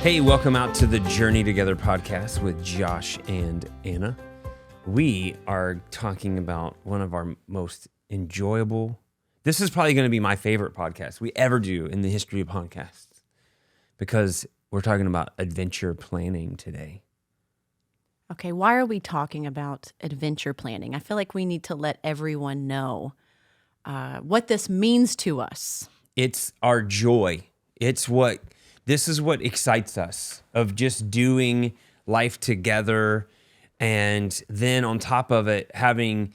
Hey, welcome out to the Journey Together podcast with Josh and Anna. We are talking about one of our most enjoyable, this is probably going to be my favorite podcast we ever do in the history of podcasts, because we're talking about adventure planning today. Okay, why are we talking about adventure planning? I feel like we need to let everyone know what this means to us. It's our joy. This is what excites us, of just doing life together. And then on top of it, having,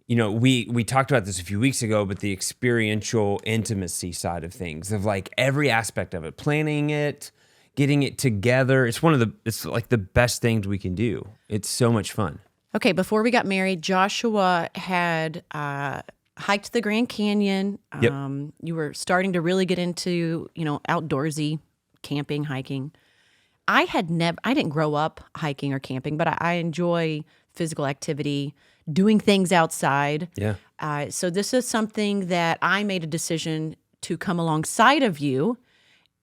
we talked about this a few weeks ago, but the experiential intimacy side of things, of like every aspect of it, planning it, getting it together. It's like the best things we can do. It's so much fun. Okay, before we got married, Joshua had hiked the Grand Canyon. Yep. You were starting to really get into, outdoorsy camping, hiking. I didn't grow up hiking or camping, but I enjoy physical activity, doing things outside. Yeah. So this is something that I made a decision to come alongside of you,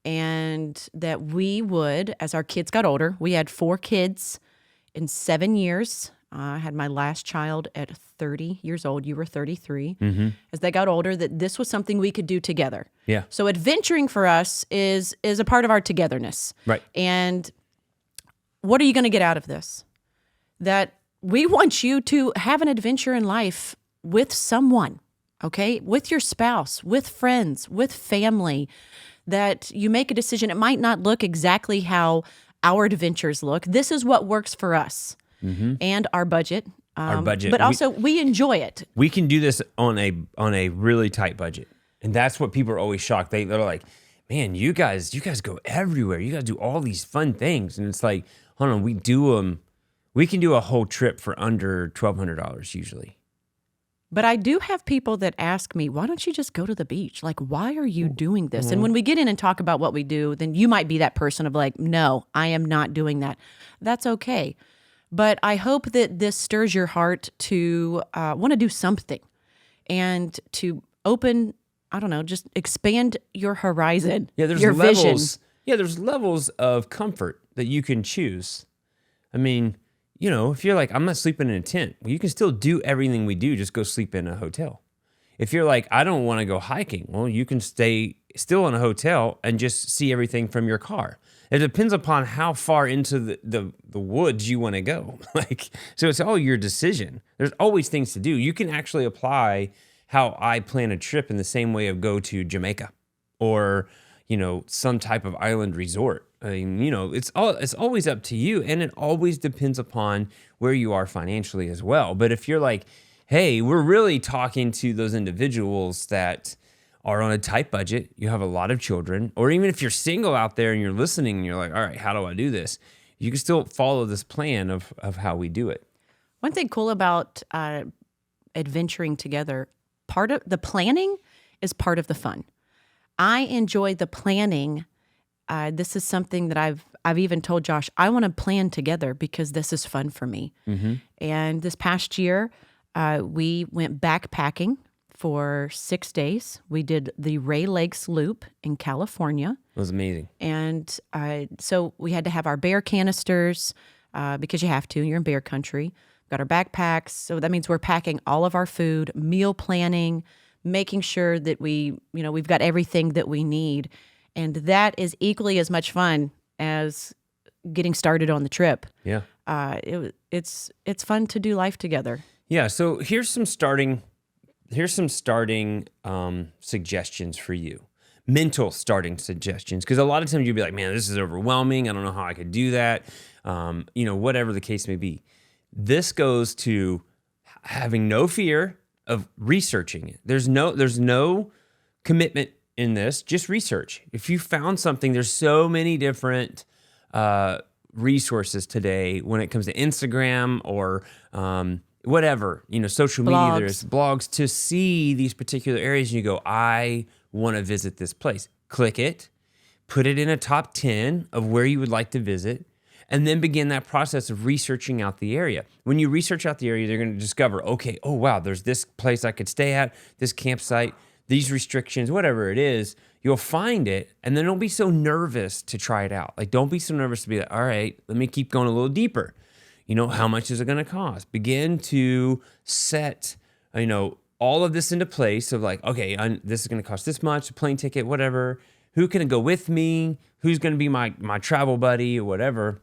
and that we would, as our kids got older, we had 4 kids in 7 years. I had my last child at 30 years old. You were 33. Mm-hmm. As they got older, that this was something we could do together. Yeah. So adventuring for us is a part of our togetherness. Right. And what are you going to get out of this? That we want you to have an adventure in life with someone, okay? With your spouse, with friends, with family, that you make a decision. It might not look exactly how our adventures look. This is what works for us. Mm-hmm. And our budget. But also we enjoy it. We can do this on a really tight budget. And that's what people are always shocked. They're like, man, you guys go everywhere. You guys do all these fun things. And it's like, hold on, we can do a whole trip for under $1,200 usually. But I do have people that ask me, why don't you just go to the beach? Like, why are you doing this? And when we get in and talk about what we do, then you might be that person of like, no, I am not doing that. That's okay. But I hope that this stirs your heart to want to do something and to open, just expand your horizon, your vision. Yeah, there's levels of comfort that you can choose. I mean, if you're like, I'm not sleeping in a tent, well, you can still do everything we do, just go sleep in a hotel. If you're like, I don't want to go hiking, well, you can stay still in a hotel and just see everything from your car. It depends upon how far into the woods you want to go. So it's all your decision. There's always things to do. You can actually apply how I plan a trip in the same way of go to Jamaica or, some type of island resort. I mean, it's always up to you, and it always depends upon where you are financially as well. But if you're like, hey, we're really talking to those individuals that are on a tight budget, you have a lot of children, or even if you're single out there and you're listening and you're like, all right, how do I do this? You can still follow this plan of how we do it. One thing cool about adventuring together, part of the planning is part of the fun. I enjoy the planning. This is something that I've even told Josh, I want to plan together because this is fun for me. Mm-hmm. And this past year, we went backpacking for 6 days. We did the Ray Lakes Loop in California. It was amazing. And so we had to have our bear canisters because you have to. You're in bear country. We've got our backpacks. So that means we're packing all of our food, meal planning, making sure that we've got everything that we need. And that is equally as much fun as getting started on the trip. Yeah. It's fun to do life together. Yeah. So here's some starting suggestions for you. Mental starting suggestions. Because a lot of times you'll be like, man, this is overwhelming. I don't know how I could do that. Whatever the case may be. This goes to having no fear of researching it. There's no commitment in this, just research. If you found something, there's so many different resources today when it comes to Instagram or whatever, social media, there's blogs to see these particular areas, and you go, I want to visit this place. Click it, put it in a top 10 of where you would like to visit, and then begin that process of researching out the area. When you research out the area, you're going to discover, okay, oh wow, there's this place I could stay at, this campsite, these restrictions, whatever it is, you'll find it, and then don't be so nervous to try it out. Like, don't be so nervous to be like, all right, let me keep going a little deeper. How much is it going to cost? Begin to set, all of this into place of like, okay, this is going to cost this much, a plane ticket, whatever. Who can go with me? Who's going to be my travel buddy or whatever?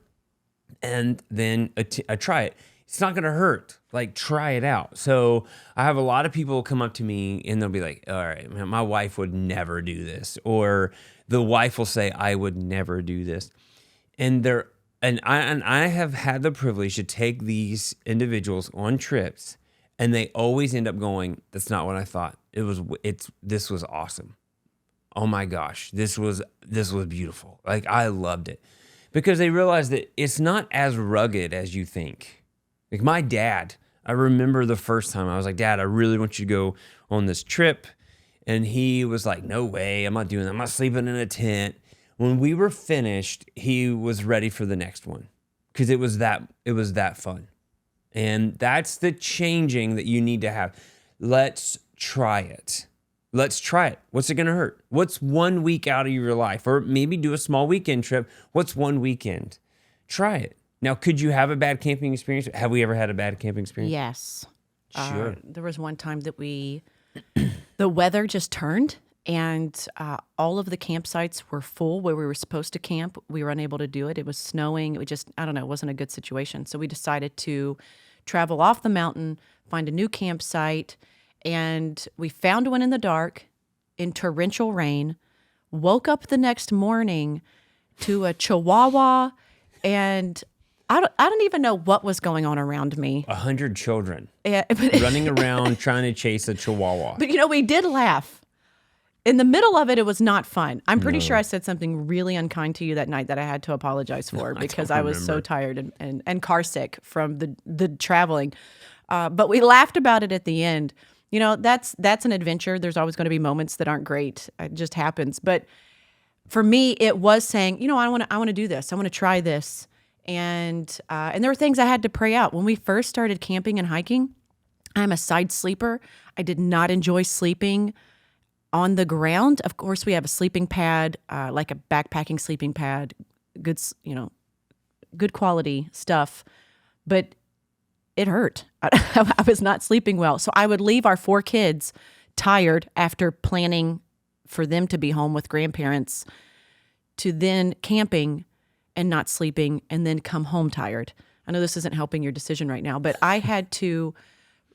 And then try it. It's not going to hurt. Like, try it out. So I have a lot of people come up to me and they'll be like, all right, man, my wife would never do this. Or the wife will say, I would never do this. And I have had the privilege to take these individuals on trips, and they always end up going, that's not what I thought. This was awesome. Oh my gosh, this was beautiful. Like, I loved it. Because they realize that it's not as rugged as you think. Like, my dad, I remember the first time I was like, Dad, I really want you to go on this trip. And he was like, no way, I'm not doing that. I'm not sleeping in a tent. When we were finished, he was ready for the next one because it was that fun. And that's the changing that you need to have. Let's try it. Let's try it. What's it going to hurt? What's 1 week out of your life? Or maybe do a small weekend trip. What's one weekend? Try it. Now, could you have a bad camping experience? Have we ever had a bad camping experience? Yes. Sure. There was one time that the weather just turned and all of the campsites were full where we were supposed to camp. We were unable to do it. It was snowing. It wasn't a good situation. So we decided to travel off the mountain, find a new campsite, and we found one in the dark in torrential rain, woke up the next morning to a chihuahua, and I don't even know what was going on around me. 100 children running around trying to chase a chihuahua. But we did laugh. In the middle of it, it was not fun. I'm pretty sure I said something really unkind to you that night that I had to apologize for because I was so tired and car sick from the traveling. But we laughed about it at the end. That's an adventure. There's always going to be moments that aren't great. It just happens. But for me, it was saying, I want to do this. I want to try this. And there were things I had to pray out. When we first started camping and hiking, I'm a side sleeper. I did not enjoy sleeping on the ground. Of course, we have a sleeping pad, like a backpacking sleeping pad, good quality stuff. But it hurt. I was not sleeping well. So I would leave our 4 kids tired after planning for them to be home with grandparents to then camping and not sleeping and then come home tired. I know this isn't helping your decision right now, but I had to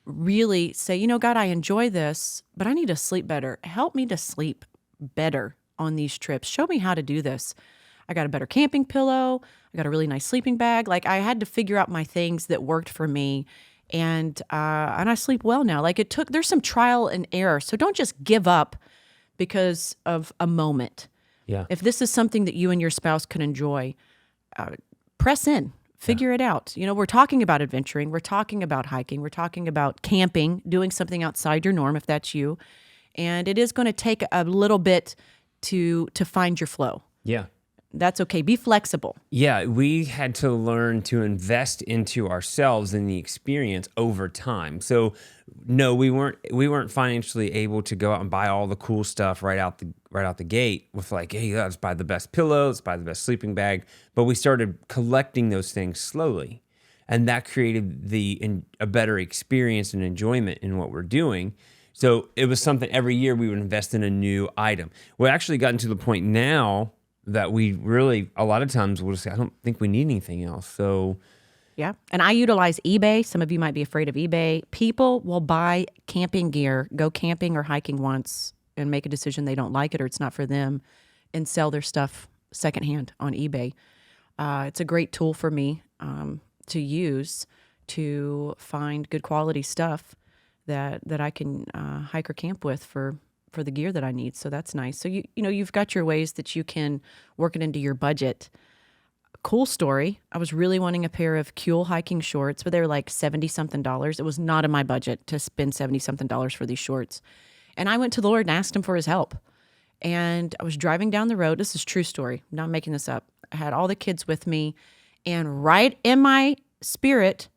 really say, God, I enjoy this, but I need to sleep better. Help me to sleep better on these trips. Show me how to do this. I got a better camping pillow. I got a really nice sleeping bag. Like, I had to figure out my things that worked for me. And I sleep well now. Like, there's some trial and error. So don't just give up because of a moment. Yeah. If this is something that you and your spouse can enjoy, press in. Figure it out. We're talking about adventuring. We're talking about hiking. We're talking about camping, doing something outside your norm if that's you. And it is going to take a little bit to find your flow. Yeah. That's okay. Be flexible. Yeah, we had to learn to invest into ourselves in the experience over time. So no, we weren't financially able to go out and buy all the cool stuff right out the gate with like, hey, let's buy the best pillow, let's buy the best sleeping bag. But we started collecting those things slowly, and that created a better experience and enjoyment in what we're doing. So it was something every year we would invest in a new item. We're actually gotten to the point now that we really, a lot of times we'll just say, I don't think we need anything else. So yeah. And I utilize eBay. Some of you might be afraid of eBay. People will buy camping gear, go camping or hiking once and make a decision they don't like it or it's not for them, and sell their stuff secondhand on eBay. It's a great tool for me to use to find good quality stuff that I can hike or camp with for the gear that I need. So that's nice. So you've got your ways that you can work it into your budget. Cool story. I was really wanting a pair of Kuhl hiking shorts, but they were like $70-something. It was not in my budget to spend $70-something for these shorts. And I went to the Lord and asked him for his help. And I was driving down the road. This is a true story. I'm not making this up. I had all the kids with me, and right in my spirit,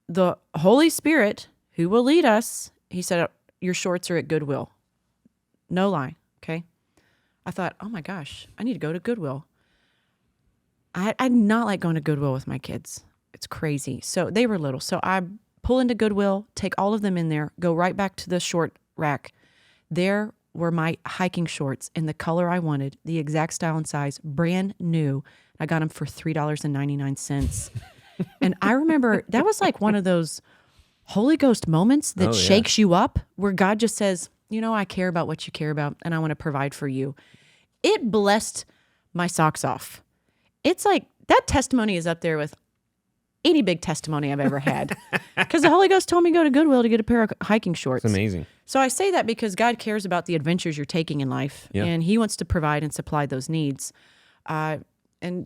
the Holy Spirit who will lead us, he said, your shorts are at Goodwill. No lie, okay? I thought, oh my gosh, I need to go to Goodwill. I not like going to Goodwill with my kids. It's crazy. So they were little. So I pull into Goodwill, take all of them in there, go right back to the short rack. There were my hiking shorts in the color I wanted, the exact style and size, brand new. I got them for $3.99. And I remember that was like one of those Holy Ghost moments that shakes you up, where God just says, you know, I care about what you care about, and I want to provide for you. It blessed my socks off. It's like that testimony is up there with any big testimony I've ever had, because the Holy Ghost told me to go to Goodwill to get a pair of hiking shorts. It's amazing. So I say that because God cares about the adventures you're taking in life, and He wants to provide and supply those needs, and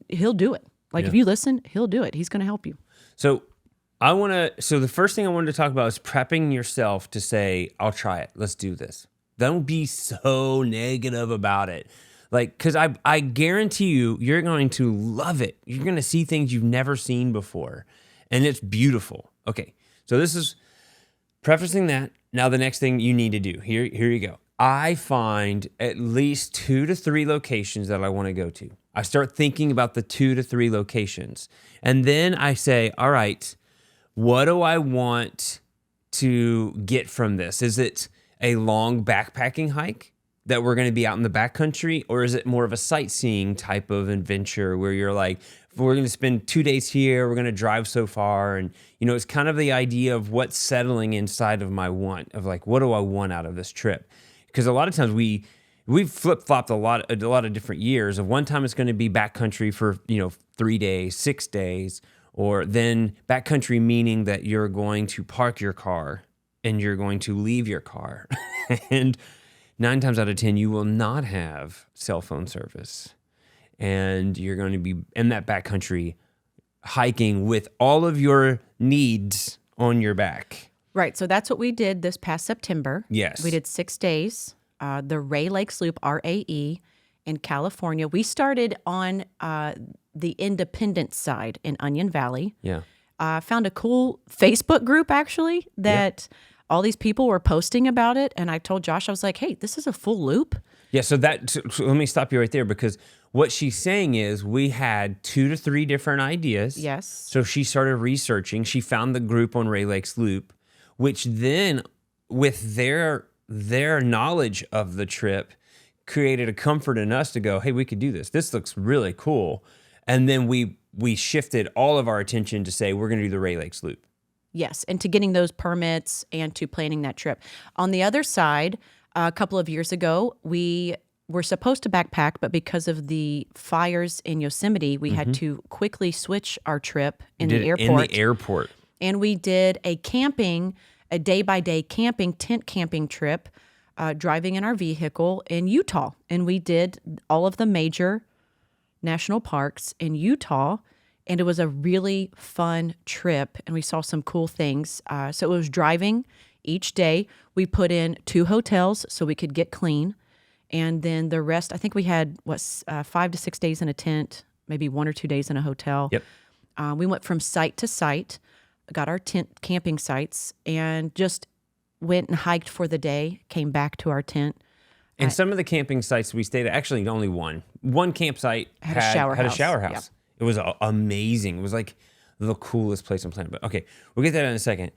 He'll do it. Like if you listen, He'll do it. He's going to help you. So the first thing I wanted to talk about is prepping yourself to say, I'll try it. Let's do this. Don't be so negative about it. Like, because I guarantee you're going to love it. You're going to see things you've never seen before, and it's beautiful. Okay, so this is prefacing that. Now the next thing you need to do, here you go. I find at least 2 to 3 locations that I want to go to. I start thinking about the 2 to 3 locations, and then I say, all right, what do I want to get from this? Is it a long backpacking hike that we're going to be out in the backcountry, or is it more of a sightseeing type of adventure where you're like, we're going to spend 2 days here, we're going to drive so far, and you know, it's kind of the idea of what's settling inside of my want of like, what do I want out of this trip? Because a lot of times we've flip-flopped a lot of different years. Of one time it's going to be backcountry for 3 days, 6 days, or then backcountry meaning that you're going to park your car and you're going to leave your car, and 9 times out of 10, you will not have cell phone service. And you're going to be in that backcountry hiking with all of your needs on your back. Right. So that's what we did this past September. Yes. We did 6 days. The Ray Lakes Loop, RAE, in California. We started on the Independence side in Onion Valley. Yeah. Found a cool Facebook group, actually, that all these people were posting about it. And I told Josh, I was like, hey, this is a full loop. Yeah, so let me stop you right there, because what she's saying is we had 2 to 3 different ideas. Yes. So she started researching. She found the group on Ray Lakes Loop, which then, with their knowledge of the trip, created a comfort in us to go, hey, we could do this. This looks really cool. And then we shifted all of our attention to say, we're going to do the Ray Lakes Loop. Yes, and to getting those permits and to planning that trip. On the other side, a couple of years ago, we were supposed to backpack, but because of the fires in Yosemite, we had to quickly switch our trip in the airport. And we did a day-by-day camping, tent camping trip, driving in our vehicle in Utah. And we did all of the major national parks in Utah. And it was a really fun trip, and we saw some cool things. So it was driving each day. We put in 2 hotels so we could get clean. And then the rest, I think we had, 5 to 6 days in a tent, maybe 1 or 2 days in a hotel. Yep. We went from site to site, got our tent camping sites, and just went and hiked for the day, came back to our tent. And some of the camping sites we stayed at, actually only one campsite had a shower house. Yep. It was amazing. It was like the coolest place on the planet. But okay, we'll get that in a second.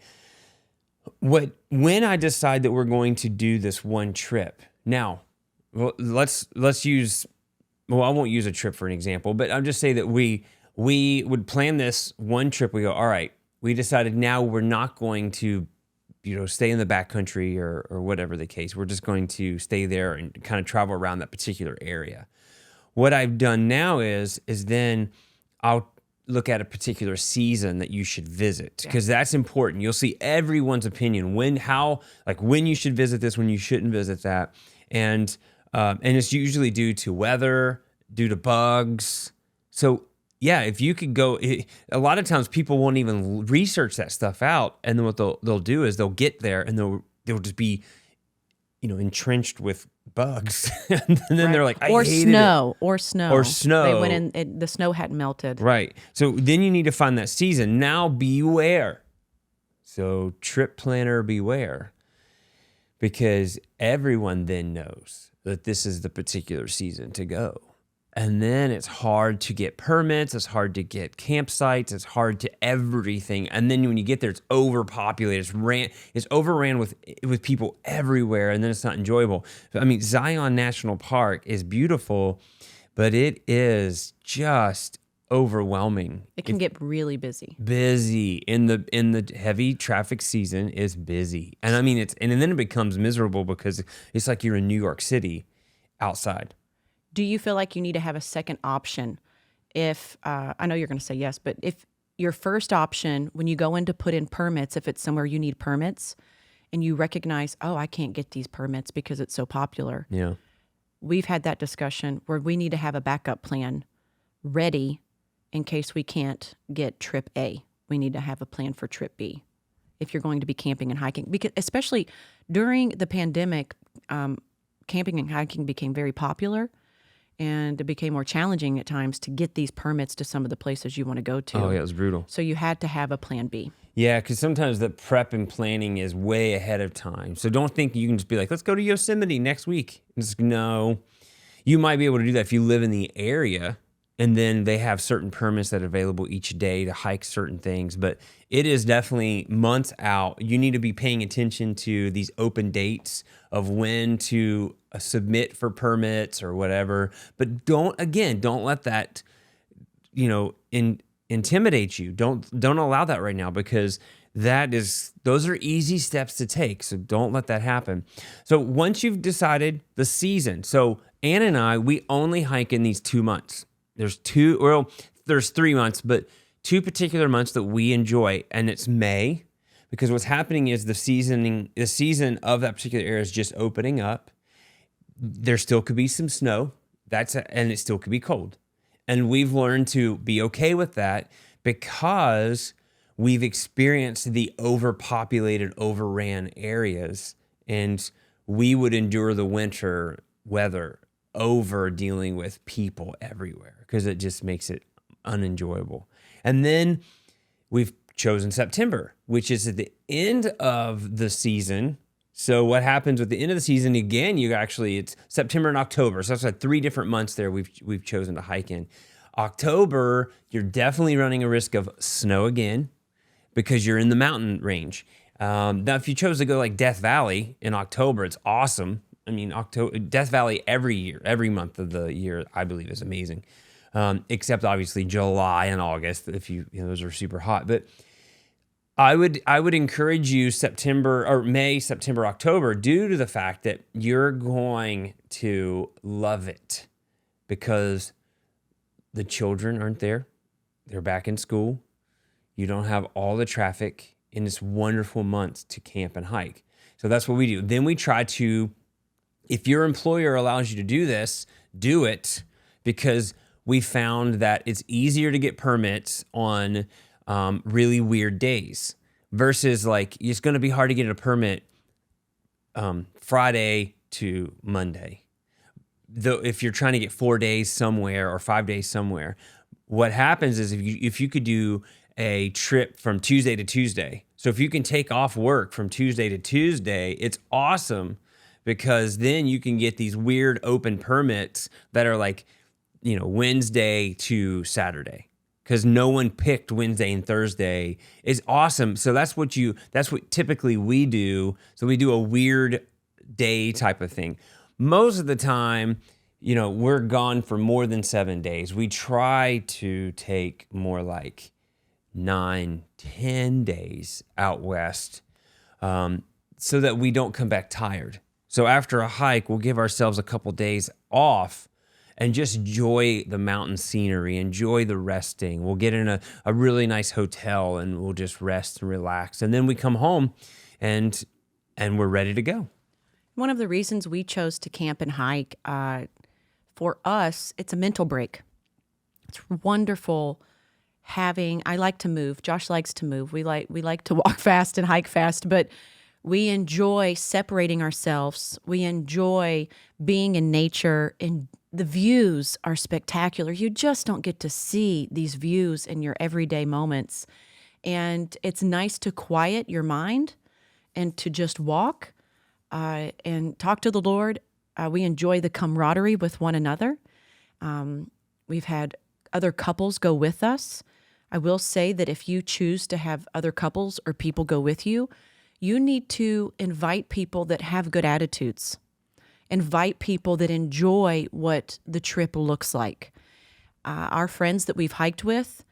When I decide that we're going to do this one trip, now, let's use. Well, I won't use a trip for an example, but I'll just say that we would plan this one trip. We go, all right. We decided now we're not going to, stay in the backcountry or whatever the case. We're just going to stay there and kind of travel around that particular area. What I've done now is then I'll look at a particular season that you should visit, because that's important. You'll see everyone's opinion, when you should visit this, when you shouldn't visit that. And it's usually due to weather, due to bugs. So yeah, if you could go, a lot of times people won't even research that stuff out. And then what they'll do is they'll get there and they'll just be, entrenched with bugs. And then they're like, I hated it. Or snow. They went in, the snow hadn't melted. Right. So then you need to find that season. Now beware. So trip planner, beware. because everyone then knows that this is the particular season to go. And then it's hard to get permits, it's hard to get campsites, it's hard to everything. And then when you get there, it's overpopulated, it's overran with people everywhere, and then it's not enjoyable. I mean, Zion National Park is beautiful, but it is just overwhelming. It can get really busy. Busy in the heavy traffic season is busy. And I mean, and then it becomes miserable because it's like you're in New York City outside. Do you feel like you need to have a second option? If I know you're going to say yes, but if your first option, when you go in to put in permits, if it's somewhere you need permits and you recognize, oh, I can't get these permits because it's so popular. Yeah. We've had that discussion where we need to have a backup plan ready in case we can't get trip A. We need to have a plan for trip B if you're going to be camping and hiking. Because especially during the pandemic, camping and hiking became very popular. And it became more challenging at times to get these permits to some of the places you want to go to. Oh, yeah, it was brutal. So you had to have a plan B. Yeah, because sometimes the prep and planning is way ahead of time. So don't think you can just be like, let's go to Yosemite next week. No. You might be able to do that if you live in the area, and then they have certain permits that are available each day to hike certain things. But it is definitely months out. You need to be paying attention to these open dates of when to submit for permits or whatever. But don't let that, intimidate you. Don't allow that right now, because those are easy steps to take. So don't let that happen. So once you've decided the season, so Anna and I, we only hike in these 2 months. There's 3 months, but 2 particular months that we enjoy, and it's May, because what's happening is the season of that particular area is just opening up. There still could be some snow, and it still could be cold. And we've learned to be okay with that because we've experienced the overpopulated, overran areas, and we would endure the winter weather over dealing with people everywhere because it just makes it unenjoyable. And then we've chosen September, which is at the end of the season. So what happens at the end of the season, again, it's September and October. So that's like 3 different months there we've chosen to hike in. October, you're definitely running a risk of snow again because you're in the mountain range. Now, if you chose to go like Death Valley in October, it's awesome. I mean, Death Valley every month of the year, I believe, is amazing. Except obviously July and August, if those are super hot. But I would encourage you May, September, October, due to the fact that you're going to love it because the children aren't there. They're back in school. You don't have all the traffic in this wonderful month to camp and hike. So that's what we do. Then we try to, if your employer allows you to do this, do it, because we found that it's easier to get permits on really weird days versus like it's going to be hard to get a permit Friday to Monday. Though if you're trying to get 4 days somewhere or 5 days somewhere, what happens is if you could do a trip from Tuesday to Tuesday. So if you can take off work from Tuesday to Tuesday, it's awesome because then you can get these weird open permits that are like, Wednesday to Saturday, because no one picked Wednesday and Thursday. Is awesome. So that's what typically we do. So we do a weird day type of thing. Most of the time, we're gone for more than 7 days. We try to take more like 9-10 days out west, so that we don't come back tired. So after a hike, we'll give ourselves a couple days off and just enjoy the mountain scenery, enjoy the resting. We'll get in a really nice hotel and we'll just rest and relax. And then we come home and we're ready to go. One of the reasons we chose to camp and hike, for us, it's a mental break. It's wonderful I like to move. Josh likes to move. We like to walk fast and hike fast, but we enjoy separating ourselves. We enjoy being in nature, and the views are spectacular. You just don't get to see these views in your everyday moments. And it's nice to quiet your mind and to just walk. and talk to the Lord. We enjoy the camaraderie with one another. We've had other couples go with us. I will say that if you choose to have other couples or people go with you, you need to invite people that have good attitudes. Invite people that enjoy what the trip looks like. Our friends that we've hiked with,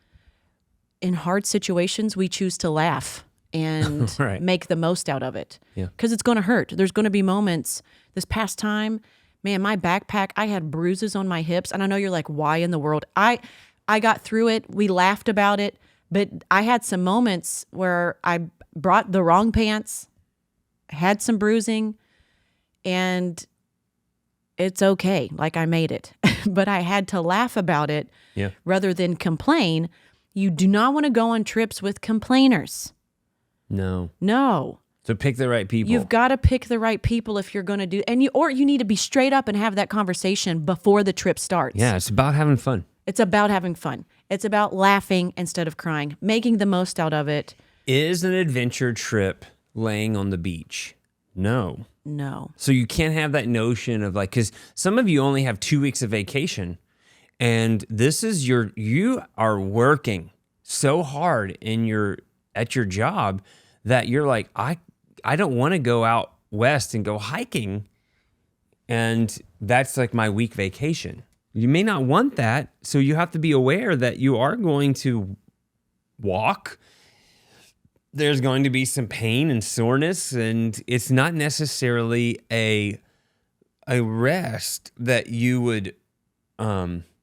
in hard situations, we choose to laugh and Right. make the most out of it. Yeah. Because it's going to hurt. There's going to be moments. This past time, man, my backpack, I had bruises on my hips. And I know you're like, why in the world? I got through it. We laughed about it. But I had some moments where I brought the wrong pants, had some bruising, and it's okay. Like, I made it. But I had to laugh about it Yeah. rather than complain. You do not want to go on trips with complainers. No. No. So pick the right people. You've got to pick the right people if you're going to do, or you need to be straight up and have that conversation before the trip starts. Yeah, it's about having fun. It's about having fun. It's about laughing instead of crying, making the most out of it. Is an adventure trip laying on the beach? No. No. So you can't have that notion of like, because some of you only have 2 weeks of vacation, and this is you are working so hard at your job that you're like, I don't want to go out west and go hiking, and that's like my week vacation. You may not want that, so you have to be aware that you are going to walk. There's going to be some pain and soreness, and it's not necessarily a rest that you would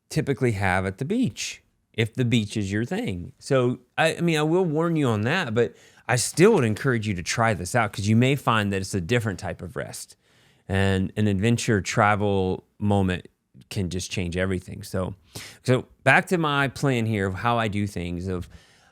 typically have at the beach if the beach is your thing. So, I mean, I will warn you on that, but I still would encourage you to try this out because you may find that it's a different type of rest, and an adventure travel moment can just change everything. So back to my plan here of how I do things.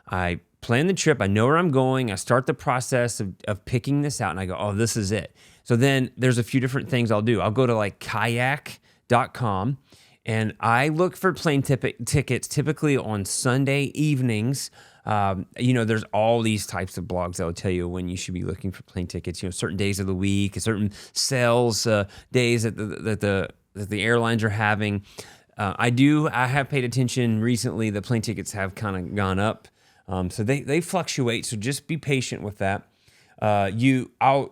I plan the trip. I know where I'm going. I start the process of picking this out, and I go, oh, this is it. So then there's a few different things I'll do. I'll go to like kayak.com, and I look for plane tickets typically on Sunday evenings. There's all these types of blogs that will tell you when you should be looking for plane tickets. Certain days of the week, certain sales days that the airlines are having. I have paid attention recently. The plane tickets have kind of gone up, so they fluctuate. So just be patient with that. I'll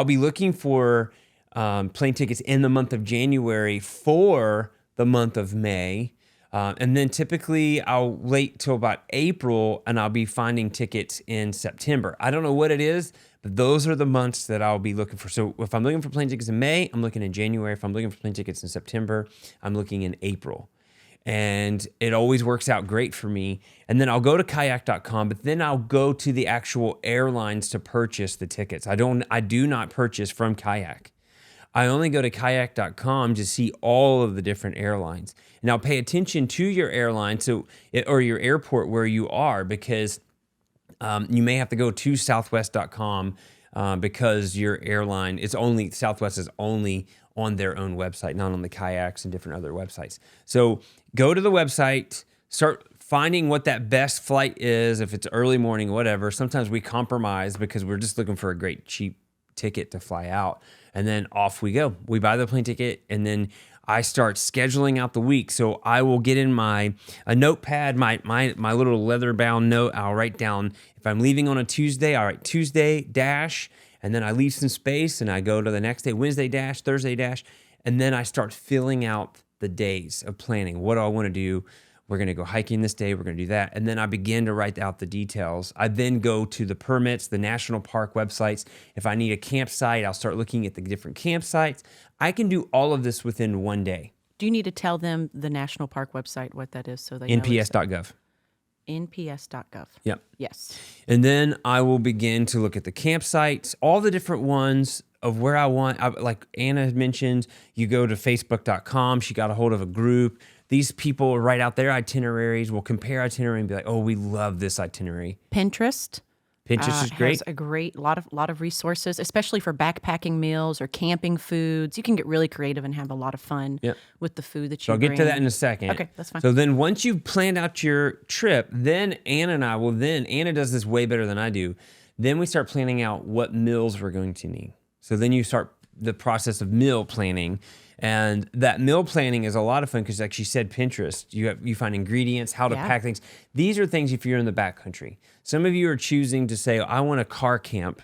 be looking for plane tickets in the month of January for the month of May. And then typically I'll wait till about April, and I'll be finding tickets in September. I don't know what it is, but those are the months that I'll be looking for. So if I'm looking for plane tickets in May, I'm looking in January. If I'm looking for plane tickets in September, I'm looking in April. And it always works out great for me. And then I'll go to kayak.com, but then I'll go to the actual airlines to purchase the tickets. I do not purchase from Kayak. I only go to kayak.com to see all of the different airlines. Now pay attention to your airline or your airport where you are, because you may have to go to southwest.com because your airline Southwest is only on their own website, not on the Kayaks and different other websites. So go to the website, start finding what that best flight is. If it's early morning, whatever. Sometimes we compromise because we're just looking for a great cheap ticket to fly out, and then off we go. We buy the plane ticket, and then I start scheduling out the week. So I will get in a notepad, my little leather bound note. I'll write down if I'm leaving on a Tuesday, I write Tuesday dash, and then I leave some space, and I go to the next day, Wednesday dash, Thursday dash, and then I start filling out the days of planning. What do I want to do? We're going to go hiking this day. We're going to do that. And then I begin to write out the details. I then go to the permits, the national park websites. If I need a campsite, I'll start looking at the different campsites. I can do all of this within one day. Do you need to tell them the national park website, what that is, so they know? nps.gov. nps.gov. Yep. Yes. And then I will begin to look at the campsites, all the different ones of where I want. Like Anna had mentioned, you go to facebook.com. She got a hold of a group. These people write out their itineraries. We'll compare itinerary and be like, oh, we love this itinerary. Pinterest is great. Has a great lot of resources, especially for backpacking meals or camping foods. You can get really creative and have a lot of fun with the food that you I'll bring. get to that in a second. Okay, that's fine. So then once you've planned out your trip, then Anna does this way better than I do. Then we start planning out what meals we're going to need. So then you start the process of meal planning. And that meal planning is a lot of fun because, like she said, Pinterest. You find ingredients, how to pack things. These are things if you're in the backcountry. Some of you are choosing to say, I want a car camp.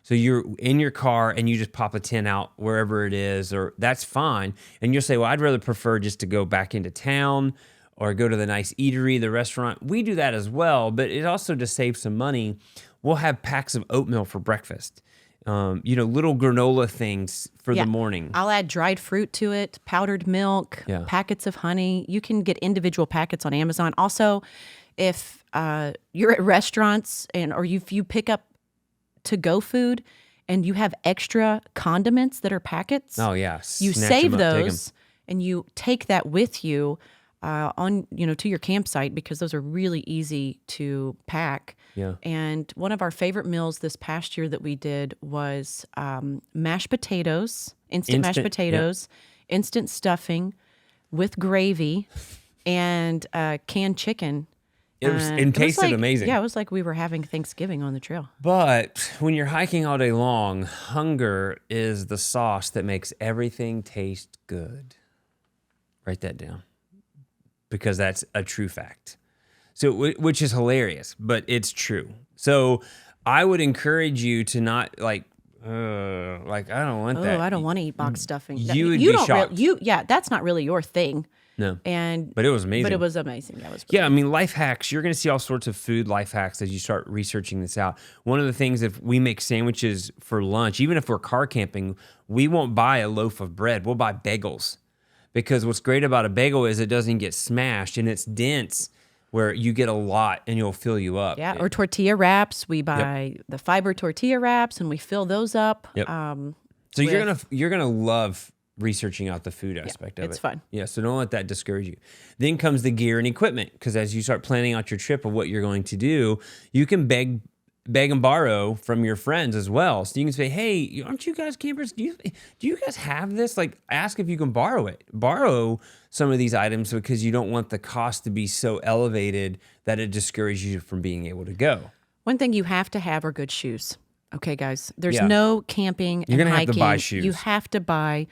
So you're in your car and you just pop a tent out wherever it is, or that's fine. And you'll say, well, I'd rather prefer just to go back into town or go to the nice eatery, the restaurant. We do that as well, but it also to save some money, we'll have packs of oatmeal for breakfast. Little granola things for the morning. I'll add dried fruit to it, powdered milk, packets of honey. You can get individual packets on Amazon. Also, if you're at restaurants or if you pick up to-go food and you have extra condiments that are packets, you save those and you take that with you to your campsite because those are really easy to pack. Yeah. And one of our favorite meals this past year that we did was mashed potatoes, instant mashed potatoes, instant stuffing with gravy, and canned chicken. It tasted amazing. Yeah, it was like we were having Thanksgiving on the trail. But when you're hiking all day long, hunger is the sauce that makes everything taste good. Write that down. Because that's a true fact. So, which is hilarious, but it's true. So I would encourage you to not I don't want that. I don't want to eat box stuffing. You would be shocked. That's not really your thing. No. But it was amazing. But it was amazing. That was I mean, life hacks. You're going to see all sorts of food life hacks as you start researching this out. One of the things, if we make sandwiches for lunch, even if we're car camping, we won't buy a loaf of bread. We'll buy bagels. Because what's great about a bagel is it doesn't get smashed and it's dense where you get a lot and it'll fill you up. Yeah, or tortilla wraps. We buy the fiber tortilla wraps and we fill those up. Yep. So you're gonna love researching out the food aspect of it. It's fun. Yeah, so don't let that discourage you. Then comes the gear and equipment, because as you start planning out your trip of what you're going to do, you can beg and borrow from your friends as well. So you can say, hey, aren't you guys campers? Do you guys have this? Like, ask if you can borrow it. Borrow some of these items because you don't want the cost to be so elevated that it discourages you from being able to go. One thing you have to have are good shoes. Okay, guys. There's no camping and hiking. You're going to have to buy shoes. You have to buy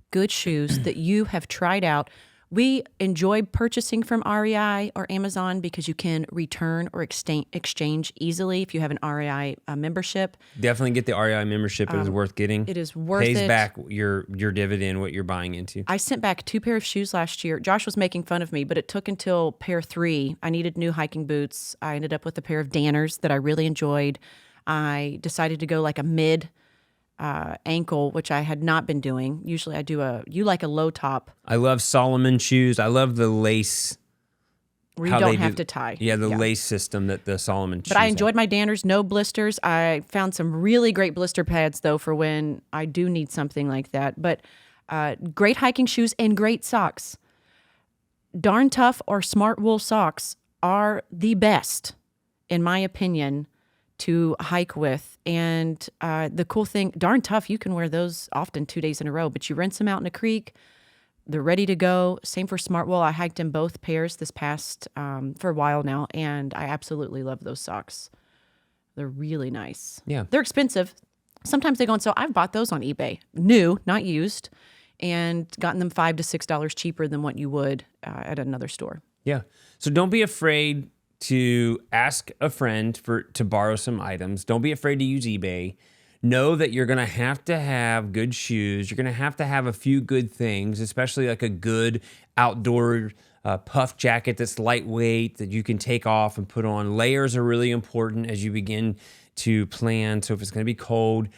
good shoes that you have tried out. We enjoy purchasing from REI or Amazon because you can return or exchange easily if you have an REI membership. Definitely get the REI membership. It is worth getting. It is worth it. Pays back your dividend, what you're buying into. I sent back 2 pair of shoes last year. Josh was making fun of me, but it took until pair 3. I needed new hiking boots. I ended up with a pair of Danners that I really enjoyed. I decided to go like a mid ankle, which I had not been doing. Usually I do you like a low top. I love Solomon shoes. I love the lace. Where you don't have to tie. Yeah, the lace system that the Solomon shoes But I enjoyed my Danners, no blisters. I found some really great blister pads, though, for when I do need something like that. But great hiking shoes and great socks. Darn Tough or Smart Wool socks are the best, in my opinion, to hike with. And the cool thing, Darn Tough, you can wear those often 2 days in a row, but you rinse them out in a creek, they're ready to go. Same for Smart Wool. I hiked in both pairs this past for a while now, and I absolutely love those socks. They're really nice. Yeah. They're expensive. Sometimes they go on sale. I've bought those on eBay, new, not used, and gotten them $5 to $6 cheaper than what you would at another store. Yeah. So don't be afraid to ask a friend to borrow some items. Don't be afraid to use eBay. Know that you're going to have good shoes. You're going to have a few good things, especially like a good outdoor puff jacket that's lightweight that you can take off and put on. Layers are really important as you begin to plan. So if it's going to be cold,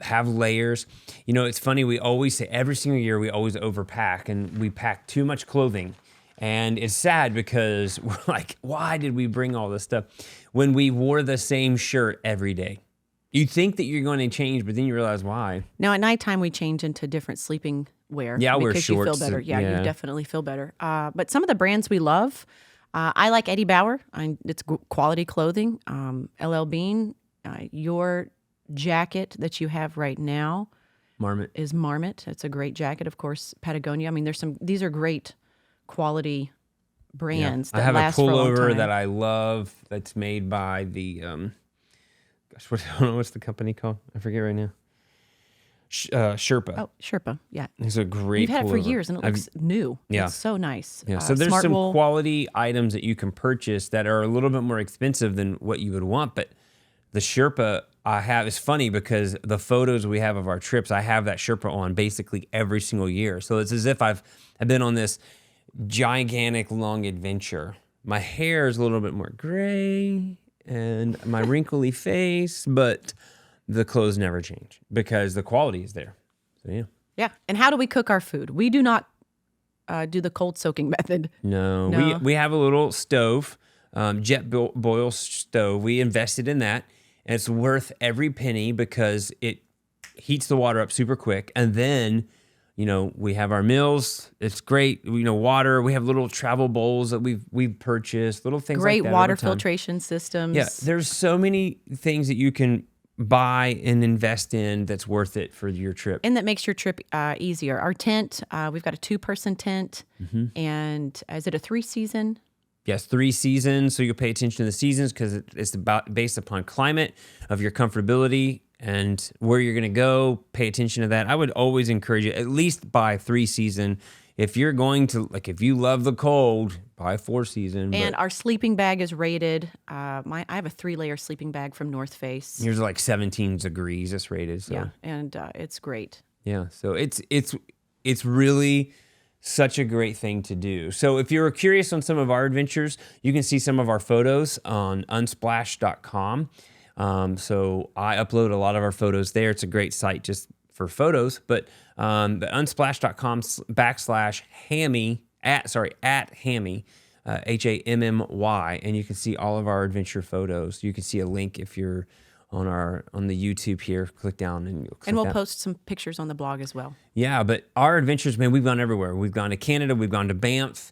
have layers. You know, it's funny. We always say every single year we always overpack and we pack too much clothing. And it's sad because we're like, why did we bring all this stuff when we wore the same shirt every day? You think that you're going to change, but then you realize why. Now, at nighttime, we change into different sleeping wear. Yeah, I wear shorts. Because you feel better. Yeah, you definitely feel better. But some of the brands we love, I like Eddie Bauer. It's quality clothing. LL Bean, your jacket that you have right now is Marmot. It's a great jacket, of course. Patagonia. I mean, these are great quality brands that last for a long time. I have a pullover that I love that's made by the what's the company called? I forget right now. Sherpa. Oh, Sherpa. Yeah. It's a great We've had it for pullover. years and it looks new. Yeah. It's so nice. Yeah, so there's smart some wool. quality items that you can purchase that are a little bit more expensive than what you would want, but the Sherpa I have is funny because the photos we have of our trips, I have that Sherpa on basically every single year. So it's as if I've been on this gigantic long adventure. My hair is a little bit more gray and my wrinkly face, but the clothes never change because the quality is there. So yeah. Yeah. And how do we cook our food? We do not do the cold soaking method. No. We have a little stove, jet boil stove. We invested in that, and it's worth every penny because it heats the water up super quick. And then, we have our meals. It's great. Water. We have little travel bowls that we've purchased, little things Great like that. water over time. filtration systems. Yeah, there's so many things that you can buy and invest in that's worth it for your trip. And that makes your trip easier. Our tent, we've got a 2-person tent. Mm-hmm. And is it a 3-season? Yes, 3 seasons. So you'll pay attention to the seasons because it's based upon climate of your comfortability and where you're going to go. Pay attention to that. I would always encourage you at least buy 3-season. If you're going to, if you love the cold, buy 4-season. And our sleeping bag is rated. I have a 3-layer sleeping bag from North Face. Yours are 17 degrees. It's rated. So. Yeah, and it's great. Yeah, so it's really such a great thing to do. So if you're curious on some of our adventures, you can see some of our photos on unsplash.com. So I upload a lot of our photos there. It's a great site just for photos, but unsplash.com/hammy at Hammy, HAMMY, and you can see all of our adventure photos. You can see a link if you're on the YouTube here. Click down and you'll click And we'll that. post some pictures on the blog as well. Yeah, but our adventures, man, we've gone everywhere. We've gone to Canada. We've gone to Banff.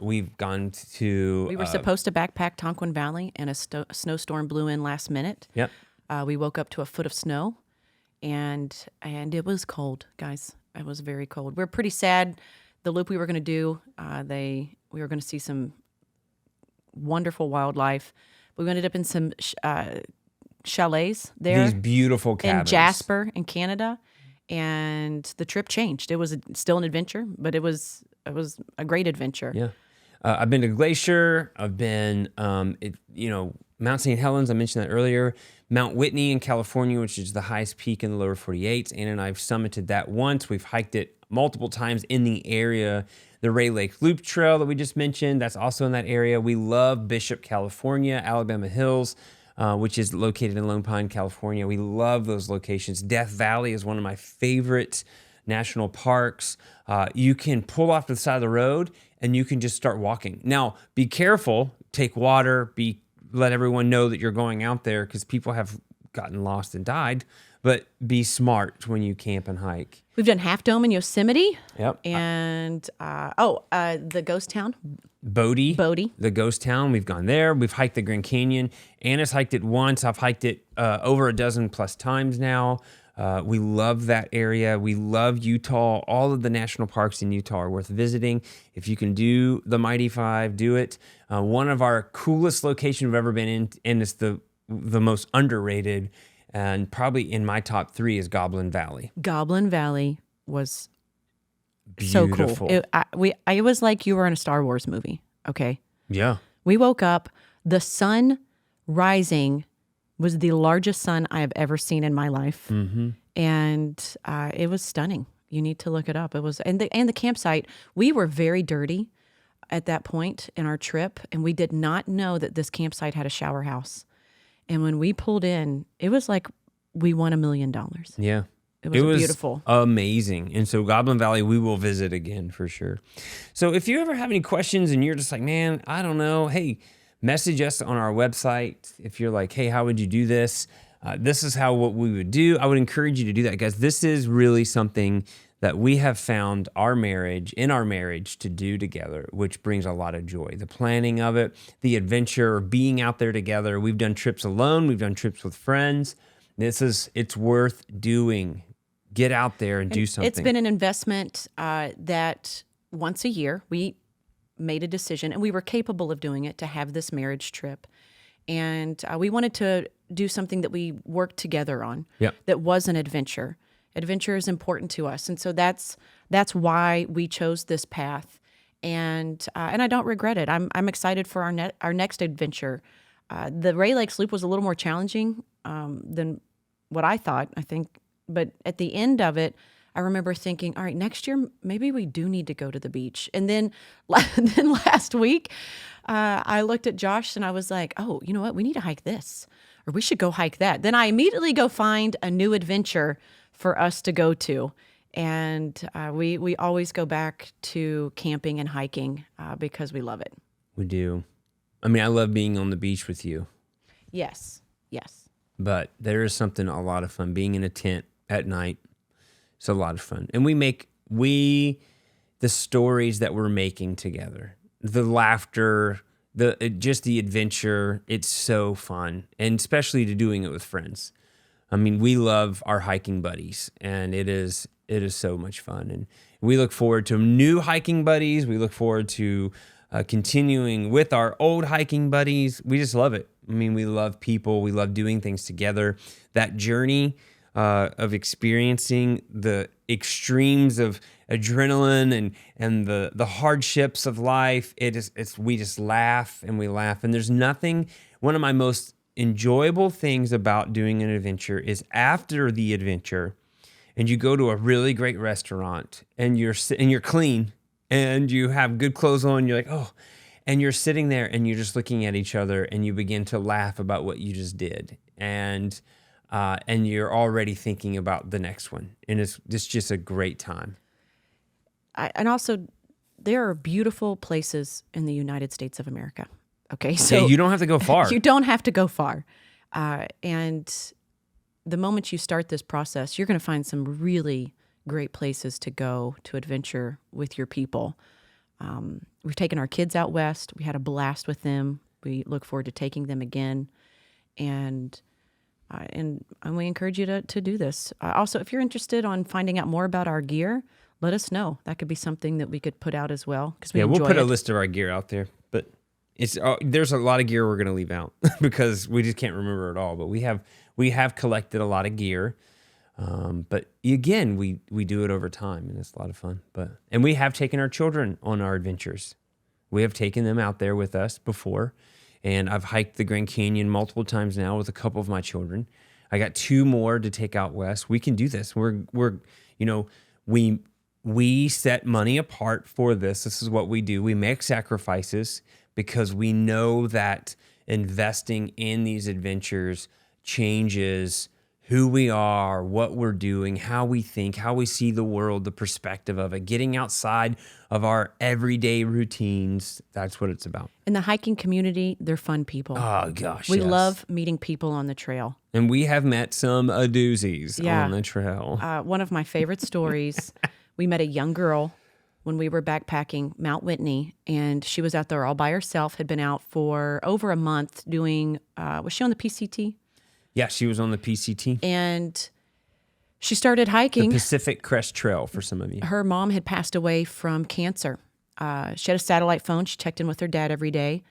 We've gone to... We were supposed to backpack Tonquin Valley, and a snowstorm blew in last minute. Yep. We woke up to a foot of snow, and it was cold, guys. It was very cold. We were pretty sad. The loop we were going to do, we were going to see some wonderful wildlife. We ended up in some chalets there. These beautiful cabins. In Jasper, in Canada. And the trip changed. It was still an adventure, but it was a great adventure. Yeah. I've been to Glacier. I've been, Mount St. Helens. I mentioned that earlier. Mount Whitney in California, which is the highest peak in the lower 48. Anna and I have summited that once. We've hiked it multiple times in the area. The Ray Lake Loop Trail that we just mentioned, that's also in that area. We love Bishop, California, Alabama Hills, which is located in Lone Pine, California. We love those locations. Death Valley is one of my favorite national parks. You can pull off to the side of the road and you can just start walking. Now, be careful, take water, let everyone know that you're going out there because people have gotten lost and died, but be smart when you camp and hike. We've done Half Dome in Yosemite. Yep. And, the ghost town. Bodie. The ghost town. We've gone there. We've hiked the Grand Canyon. Anna's hiked it once. I've hiked it over a dozen plus times now. We love that area. We love Utah. All of the national parks in Utah are worth visiting. If you can do the Mighty Five, do it. One of our coolest locations we've ever been in, and it's the most underrated, and probably in my top 3 is Goblin Valley. Goblin Valley was Beautiful. so cool. It was like you were in a Star Wars movie. Okay. Yeah. We woke up, the sun rising was the largest sun I have ever seen in my life. Mm-hmm. And it was stunning. You need to look it up. It was, and the campsite, we were very dirty at that point in our trip, and we did not know that this campsite had a shower house. And when we pulled in, it was like we won $1 million. Yeah. It was beautiful. Amazing. And so Goblin Valley, we will visit again for sure. So if you ever have any questions and you're just like, man, I don't know, hey, message us on our website. If you're like, hey, how would you do this? This is what we would do. I would encourage you to do that, guys. This is really something that we have found in our marriage to do together, which brings a lot of joy. The planning of it, the adventure, being out there together. We've done trips alone. We've done trips with friends. It's worth doing. Get out there and do something. It's been an investment that once a year we made a decision, and we were capable of doing it, to have this marriage trip. And we wanted to do something that we worked together on, Yep. that was an adventure. Adventure is important to us, and so that's why we chose this path, and I don't regret it. I'm excited for our next adventure. The Ray Lakes Loop was a little more challenging than what I thought. I think, but at the end of it, I remember thinking, all right, next year maybe we do need to go to the beach. And then, then last week, I looked at Josh and I was like, oh, you know what? We need to hike this, or we should go hike that. Then I immediately go find a new adventure for us to go to. And we always go back to camping and hiking because we love it. We do. I mean, I love being on the beach with you. Yes. But there is something a lot of fun being in a tent at night. It's a lot of fun. And the stories that we're making together, the laughter, just the adventure, it's so fun. And especially doing it with friends. I mean, we love our hiking buddies, and it is so much fun. And we look forward to new hiking buddies. We look forward to continuing with our old hiking buddies. We just love it. I mean, we love people. We love doing things together. That journey of experiencing the extremes of adrenaline and the hardships of life. We just laugh and we laugh. And there's nothing. One of my most enjoyable things about doing an adventure is after the adventure, and you go to a really great restaurant, and you're clean, and you have good clothes on. You're like, oh, and you're sitting there, and you're just looking at each other, and you begin to laugh about what you just did, and you're already thinking about the next one, and it's just a great time. And also, there are beautiful places in the United States of America. Okay, so yeah, you don't have to go far. You don't have to go far, and the moment you start this process, you're going to find some really great places to go to adventure with your people. We've taken our kids out west. We had a blast with them. We look forward to taking them again, and we encourage you to do this. Also, if you're interested on finding out more about our gear, let us know. That could be something that we could put out as well. We'll put a list of our gear out there, but there's a lot of gear we're going to leave out because we just can't remember it all. But we have collected a lot of gear. But again, we do it over time, and it's a lot of fun. And we have taken our children on our adventures. We have taken them out there with us before, and I've hiked the Grand Canyon multiple times now with a couple of my children. I got 2 more to take out west. We can do this. We set money apart for this. This is what we do. We make sacrifices because we know that investing in these adventures changes who we are, what we're doing, how we think, how we see the world, the perspective of it, getting outside of our everyday routines. That's what it's about. In the hiking community, they're fun people. Oh, gosh, We yes. love meeting people on the trail. And we have met some doozies on the trail. One of my favorite stories, we met a young girl when we were backpacking Mount Whitney, and she was out there all by herself, had been out for over a month doing, was she on the PCT? Yeah, she was on the PCT. And she started hiking. The Pacific Crest Trail, for some of you. Her mom had passed away from cancer. She had a satellite phone. She checked in with her dad every day.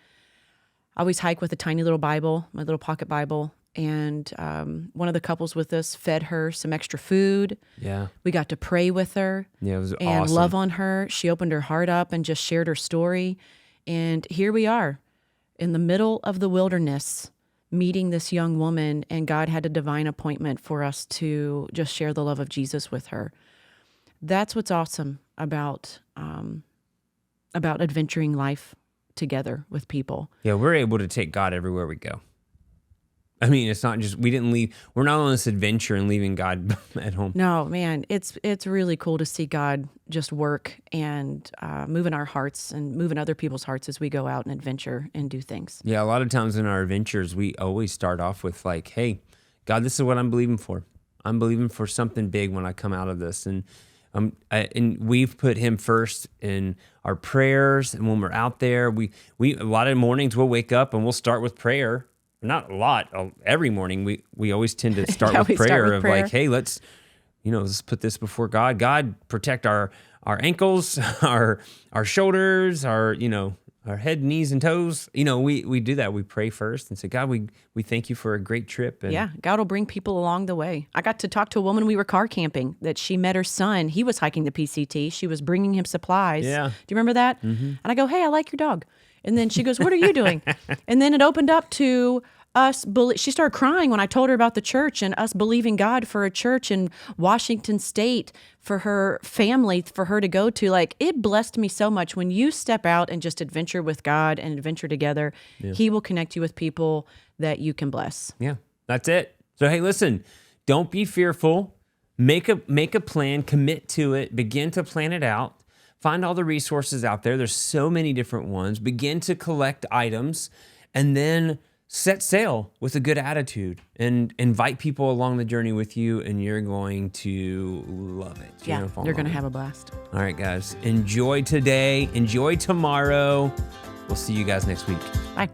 I always hike with a tiny little Bible, my little pocket Bible. And one of the couples with us fed her some extra food. Yeah. We got to pray with her. Yeah, it was and awesome. Love on her. She opened her heart up and just shared her story. And here we are in the middle of the wilderness meeting this young woman, and God had a divine appointment for us to just share the love of Jesus with her. That's what's awesome about adventuring life together with people. Yeah, we're able to take God everywhere we go. I mean, it's not just, we're not on this adventure and leaving God at home. No, man, it's really cool to see God just work and move in our hearts and move in other people's hearts as we go out and adventure and do things. Yeah, a lot of times in our adventures, we always start off with like, hey, God, this is what I'm believing for. I'm believing for something big when I come out of this. And we've put him first in our prayers. And when we're out there, we a lot of mornings we'll wake up and we'll start with prayer. Not a lot. Every morning we always tend to start with prayer like, hey, let's put this before God. God, protect our ankles, our shoulders, our our head, knees, and toes. We do that. We pray first and say, God, we thank you for a great trip. And Yeah, God will bring people along the way. I got to talk to a woman, we were car camping, that she met her son. He was hiking the PCT. She was bringing him supplies. Yeah. Do you remember that? Mm-hmm. And I go, hey, I like your dog. And then she goes, what are you doing? And then it opened up to us. She started crying when I told her about the church and us believing God for a church in Washington State for her family, for her to go to. Like, it blessed me so much. When you step out and just adventure with God and adventure together, He will connect you with people that you can bless. Yeah, that's it. So, hey, listen, don't be fearful. Make a plan, commit to it, begin to plan it out. Find all the resources out there. There's so many different ones. Begin to collect items, and then set sail with a good attitude and invite people along the journey with you, and you're going to love it. You're going to have a blast. All right, guys. Enjoy today. Enjoy tomorrow. We'll see you guys next week. Bye.